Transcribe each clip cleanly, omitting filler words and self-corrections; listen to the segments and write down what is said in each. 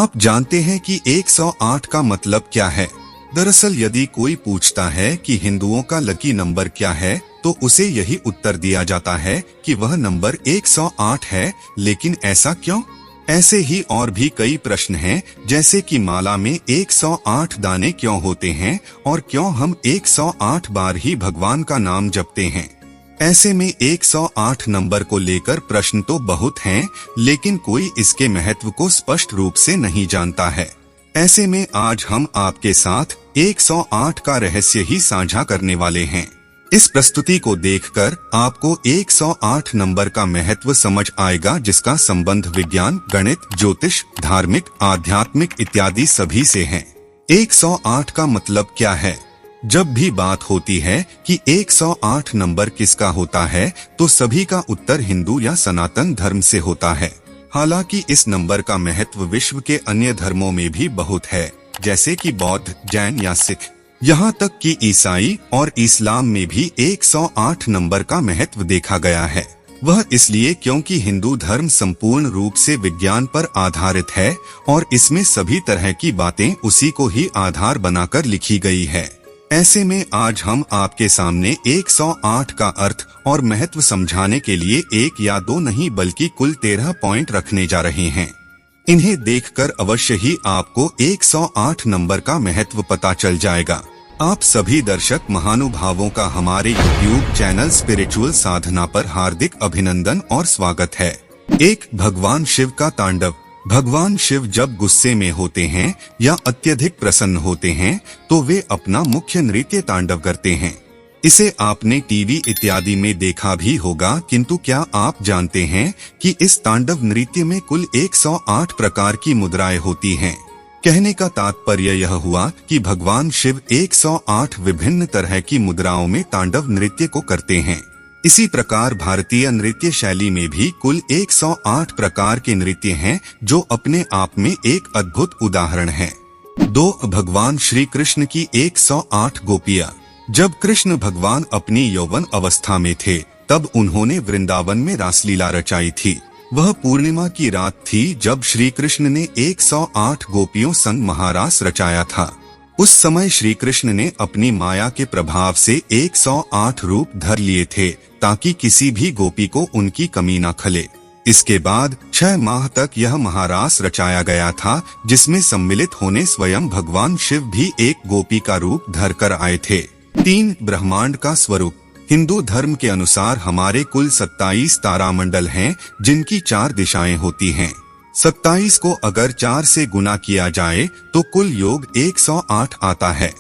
आप जानते हैं कि 108 का मतलब क्या है? दरअसल यदि कोई पूछता है कि हिंदुओं का लकी नंबर क्या है, तो उसे यही उत्तर दिया जाता है कि वह नंबर 108 है। लेकिन ऐसा क्यों? ऐसे ही और भी कई प्रश्न हैं, जैसे कि माला में 108 दाने क्यों होते हैं और क्यों हम 108 बार ही भगवान का नाम जपते हैं। ऐसे में 108 नंबर को लेकर प्रश्न तो बहुत हैं, लेकिन कोई इसके महत्व को स्पष्ट रूप से नहीं जानता है। ऐसे में आज हम आपके साथ 108 का रहस्य ही साझा करने वाले हैं। इस प्रस्तुति को देखकर आपको 108 नंबर का महत्व समझ आएगा, जिसका संबंध विज्ञान, गणित, ज्योतिष, धार्मिक, आध्यात्मिक इत्यादि सभी से है। 108 का मतलब क्या है? जब भी बात होती है कि 108 नंबर किसका होता है, तो सभी का उत्तर हिंदू या सनातन धर्म से होता है। हालांकि इस नंबर का महत्व विश्व के अन्य धर्मों में भी बहुत है, जैसे कि बौद्ध, जैन या सिख। यहाँ तक कि ईसाई और इस्लाम में भी 108 नंबर का महत्व देखा गया है। वह इसलिए क्योंकि हिंदू धर्म संपूर्ण रूप से विज्ञान पर आधारित है और इसमें सभी तरह की बातें उसी को ही आधार बनाकर लिखी गई है। ऐसे में आज हम आपके सामने 108 का अर्थ और महत्व समझाने के लिए एक या दो नहीं बल्कि कुल 13 पॉइंट रखने जा रहे हैं। इन्हें देखकर अवश्य ही आपको 108 नंबर का महत्व पता चल जाएगा। आप सभी दर्शक महानुभावों का हमारे YouTube चैनल स्पिरिचुअल साधना पर हार्दिक अभिनंदन और स्वागत है। 1. भगवान शिव का तांडव। भगवान शिव जब गुस्से में होते हैं या अत्यधिक प्रसन्न होते हैं, तो वे अपना मुख्य नृत्य तांडव करते हैं। इसे आपने टीवी इत्यादि में देखा भी होगा, किंतु क्या आप जानते हैं कि इस तांडव नृत्य में कुल 108 प्रकार की मुद्राएं होती हैं। कहने का तात्पर्य यह हुआ कि भगवान शिव 108 विभिन्न तरह की मुद्राओं में तांडव नृत्य को करते हैं। इसी प्रकार भारतीय नृत्य शैली में भी कुल 108 प्रकार के नृत्य हैं, जो अपने आप में एक अद्भुत उदाहरण है। 2. भगवान श्री कृष्ण की 108 गोपियां। जब कृष्ण भगवान अपनी यौवन अवस्था में थे, तब उन्होंने वृंदावन में रासलीला रचाई थी। वह पूर्णिमा की रात थी जब श्री कृष्ण ने 108 गोपियों संग महारास रचाया था। उस समय श्री कृष्ण ने अपनी माया के प्रभाव से 108 रूप धर लिए थे, ताकि किसी भी गोपी को उनकी कमी न खले। इसके बाद 6 माह तक यह महारास रचाया गया था, जिसमें सम्मिलित होने स्वयं भगवान शिव भी एक गोपी का रूप धर कर आए थे। 3. ब्रह्मांड का स्वरूप। हिंदू धर्म के अनुसार हमारे कुल 27 तारामंडल हैं, जिनकी 4 दिशाएं होती हैं। 27 को अगर 4 से गुना किया जाए तो कुल योग 108 आता है।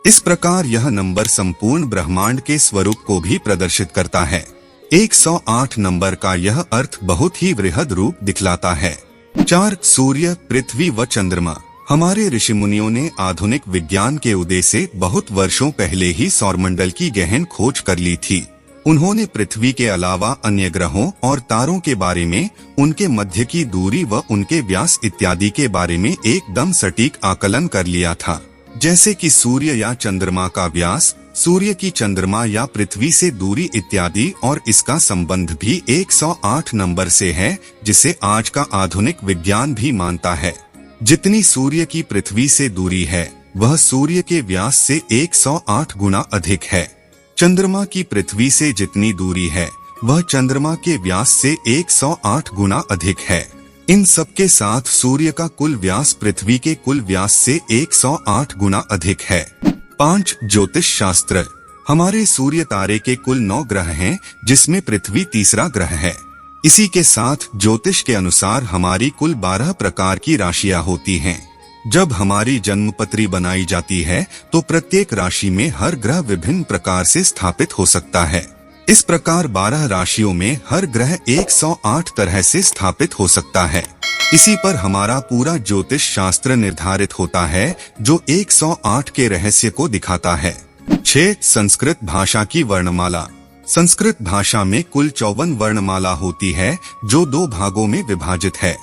इस प्रकार यह नंबर संपूर्ण ब्रह्मांड के स्वरूप को भी प्रदर्शित करता है। 108 नंबर का यह अर्थ बहुत ही वृहद रूप दिखलाता है। 4. सूर्य, पृथ्वी व चंद्रमा। हमारे ऋषि मुनियों ने आधुनिक विज्ञान के उदय से बहुत वर्षों पहले ही सौरमंडल की गहन खोज कर ली थी। उन्होंने पृथ्वी के अलावा अन्य ग्रहों और तारों के बारे में, उनके मध्य की दूरी व उनके व्यास इत्यादि के बारे में एकदम सटीक आकलन कर लिया था। जैसे कि सूर्य या चंद्रमा का व्यास, सूर्य की चंद्रमा या पृथ्वी से दूरी इत्यादि, और इसका संबंध भी 108 नंबर से है, जिसे आज का आधुनिक विज्ञान भी मानता है। जितनी सूर्य की पृथ्वी से दूरी है, वह सूर्य के व्यास से 108 गुना अधिक है। चंद्रमा की पृथ्वी से जितनी दूरी है, वह चंद्रमा के व्यास से 108 गुना अधिक है। इन सब के साथ सूर्य का कुल व्यास पृथ्वी के कुल व्यास से 108 गुना अधिक है। 5. ज्योतिष शास्त्र। हमारे सूर्य तारे के कुल 9 ग्रह हैं, जिसमें पृथ्वी तीसरा ग्रह है। इसी के साथ ज्योतिष के अनुसार हमारी कुल 12 प्रकार की राशियां होती हैं। जब हमारी जन्मपत्री बनाई जाती है, तो प्रत्येक राशि में हर ग्रह विभिन्न प्रकार से स्थापित हो सकता है। इस प्रकार 12 राशियों में हर ग्रह 108 तरह से स्थापित हो सकता है। इसी पर हमारा पूरा ज्योतिष शास्त्र निर्धारित होता है, जो 108 के रहस्य को दिखाता है। 6. संस्कृत भाषा की वर्णमाला। संस्कृत भाषा में कुल 54 वर्णमाला होती है, जो 2 भागों में विभाजित है।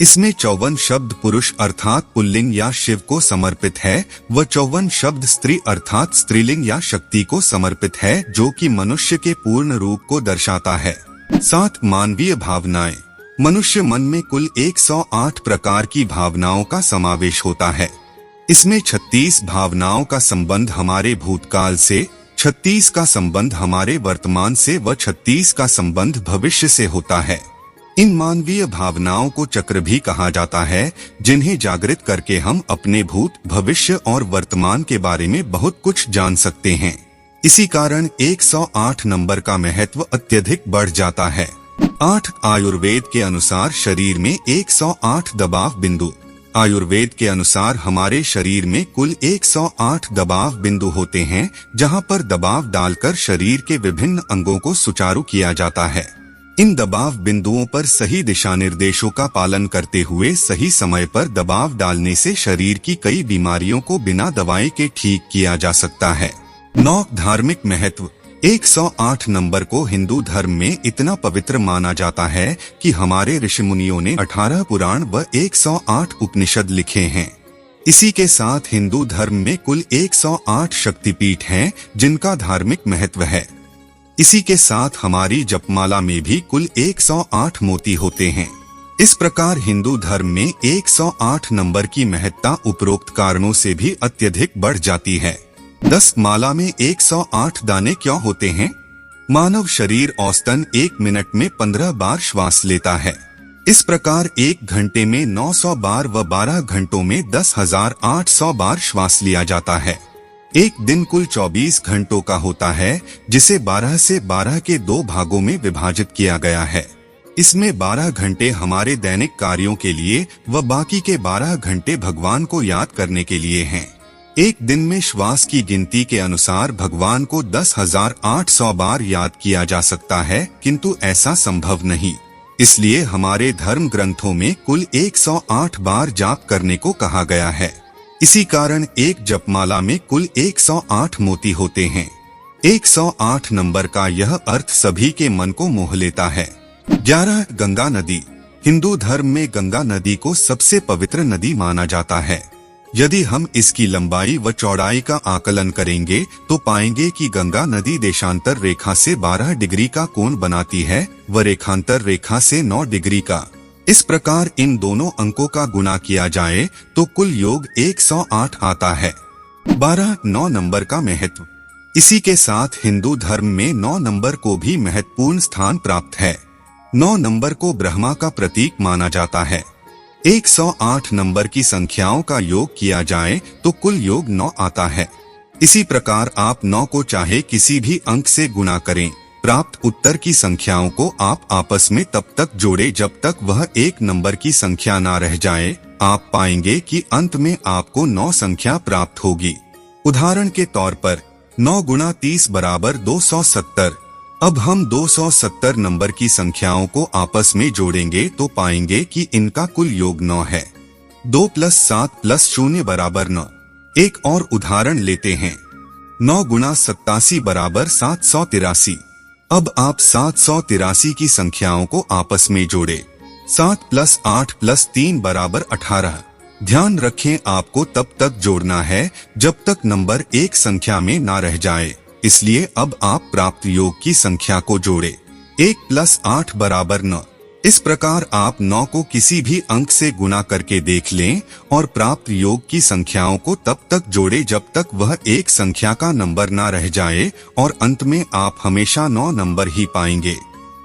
इसमें 54 शब्द पुरुष अर्थात पुल्लिंग या शिव को समर्पित है, व 54 शब्द स्त्री अर्थात स्त्रीलिंग या शक्ति को समर्पित है, जो कि मनुष्य के पूर्ण रूप को दर्शाता है। 7. मानवीय भावनाएं। मनुष्य मन में कुल 108 प्रकार की भावनाओं का समावेश होता है। इसमें 36 भावनाओं का संबंध हमारे भूतकाल से, 36 का संबंध हमारे वर्तमान से व 36 का संबंध भविष्य से होता है। इन मानवीय भावनाओं को चक्र भी कहा जाता है, जिन्हें जागृत करके हम अपने भूत, भविष्य और वर्तमान के बारे में बहुत कुछ जान सकते हैं। इसी कारण 108 नंबर का महत्व अत्यधिक बढ़ जाता है। 8 आयुर्वेद के अनुसार शरीर में 108 दबाव बिंदु। आयुर्वेद के अनुसार हमारे शरीर में कुल 108 दबाव बिंदु होते हैं, जहां पर दबाव डालकर शरीर के विभिन्न अंगों को सुचारू किया जाता है। इन दबाव बिंदुओं पर सही दिशा निर्देशों का पालन करते हुए सही समय पर दबाव डालने से शरीर की कई बीमारियों को बिना दवाई के ठीक किया जा सकता है। 9 धार्मिक महत्व। 108 नंबर को हिंदू धर्म में इतना पवित्र माना जाता है कि हमारे ऋषि मुनियों ने 18 पुराण व 108 उपनिषद लिखे हैं। इसी के साथ हिंदू धर्म में कुल 108 शक्तिपीठ हैं, जिनका धार्मिक महत्व है। इसी के साथ हमारी जपमाला में भी कुल 108 मोती होते हैं। इस प्रकार हिंदू धर्म में 108 नंबर की महत्ता उपरोक्त कारणों से भी अत्यधिक बढ़ जाती है। 10 माला में 108 दाने क्यों होते हैं? मानव शरीर औसतन 1 मिनट में 15 बार श्वास लेता है। इस प्रकार 1 घंटे में 900 बार व 12 घंटों में 10,800 बार श्वास लिया जाता है। एक दिन कुल 24 घंटों का होता है, जिसे 12 से 12 के 2 भागों में विभाजित किया गया है। इसमें 12 घंटे हमारे दैनिक कार्यों के लिए व बाकी के 12 घंटे भगवान को याद करने के लिए हैं। एक दिन में श्वास की गिनती के अनुसार भगवान को 10,800 बार याद किया जा सकता है, किंतु ऐसा संभव नहीं। इसलिए हमारे धर्म ग्रंथों में कुल 108 बार जाप करने को कहा गया है। इसी कारण एक जपमाला में कुल 108 मोती होते हैं। 108 नंबर का यह अर्थ सभी के मन को मोह लेता है। 11 गंगा नदी। हिंदू धर्म में गंगा नदी को सबसे पवित्र नदी माना जाता है। यदि हम इसकी लंबाई व चौड़ाई का आकलन करेंगे तो पाएंगे कि गंगा नदी देशांतर रेखा से 12 डिग्री का कोण बनाती है व रेखांतर रेखा से 9 डिग्री का। इस प्रकार इन दोनों अंकों का गुणा किया जाए तो कुल योग 108 आता है। 12 9 नंबर का महत्व। इसी के साथ हिंदू धर्म में 9 नंबर को भी महत्वपूर्ण स्थान प्राप्त है। 9 नंबर को ब्रह्मा का प्रतीक माना जाता है। 108 नंबर की संख्याओं का योग किया जाए तो कुल योग 9 आता है। इसी प्रकार आप 9 को चाहे किसी भी अंक से गुणा करें, प्राप्त उत्तर की संख्याओं को आप आपस में तब तक जोड़े जब तक वह 1 नंबर की संख्या ना रह जाए। आप पाएंगे कि अंत में आपको 9 संख्या प्राप्त होगी। उदाहरण के तौर पर 9 गुणा 30 बराबर 270। अब हम 270 नंबर की संख्याओं को आपस में जोड़ेंगे तो पाएंगे कि इनका कुल योग 9 है। 2 + 7 + 0 बराबर 9। एक और उदाहरण लेते हैं। 9 गुणा 87 बराबर 783। अब आप 783 की संख्याओं को आपस में जोड़े। 7 + 8 + 3 बराबर 18। ध्यान रखें, आपको तब तक जोड़ना है जब तक नंबर एक संख्या में ना रह जाए। इसलिए अब आप प्राप्त योग की संख्या को जोड़े। 1 + 8 बराबर 9। इस प्रकार आप 9 को किसी भी अंक से गुणा करके देख लें और प्राप्त योग की संख्याओं को तब तक जोड़े जब तक वह एक संख्या का नंबर ना रह जाए और अंत में आप हमेशा 9 नंबर ही पाएंगे।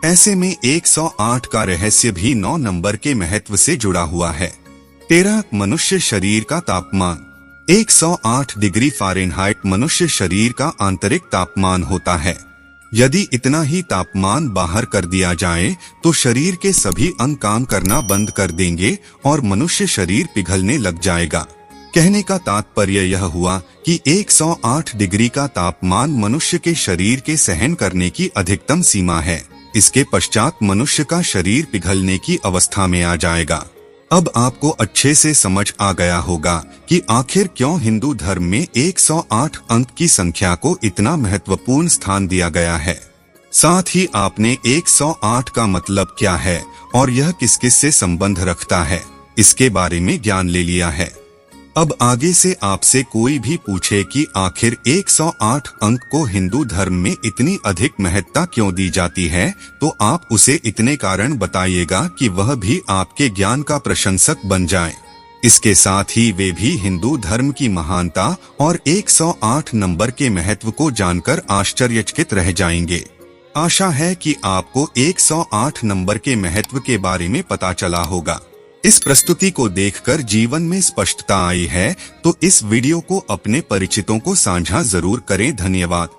ऐसे में 108 का रहस्य भी 9 नंबर के महत्व से जुड़ा हुआ है। 13 मनुष्य शरीर का तापमान। 108 डिग्री फ़ारेनहाइट मनुष्य शरीर का आंतरिक तापमान होता है। यदि इतना ही तापमान बाहर कर दिया जाए तो शरीर के सभी अंग काम करना बंद कर देंगे और मनुष्य शरीर पिघलने लग जाएगा। कहने का तात्पर्य यह हुआ कि 108 डिग्री का तापमान मनुष्य के शरीर के सहन करने की अधिकतम सीमा है। इसके पश्चात मनुष्य का शरीर पिघलने की अवस्था में आ जाएगा। अब आपको अच्छे से समझ आ गया होगा कि आखिर क्यों हिंदू धर्म में 108 अंक की संख्या को इतना महत्वपूर्ण स्थान दिया गया है। साथ ही आपने 108 का मतलब क्या है और यह किस किस से संबंध रखता है, इसके बारे में ज्ञान ले लिया है। अब आगे से आपसे कोई भी पूछे कि आखिर 108 अंक को हिंदू धर्म में इतनी अधिक महत्ता क्यों दी जाती है, तो आप उसे इतने कारण बताइएगा कि वह भी आपके ज्ञान का प्रशंसक बन जाए। इसके साथ ही वे भी हिंदू धर्म की महानता और 108 नंबर के महत्व को जानकर आश्चर्यचकित रह जाएंगे। आशा है कि आपको 108 नंबर के महत्व के बारे में पता चला होगा। इस प्रस्तुति को देखकर जीवन में स्पष्टता आई है तो इस वीडियो को अपने परिचितों को साझा जरूर करें। धन्यवाद।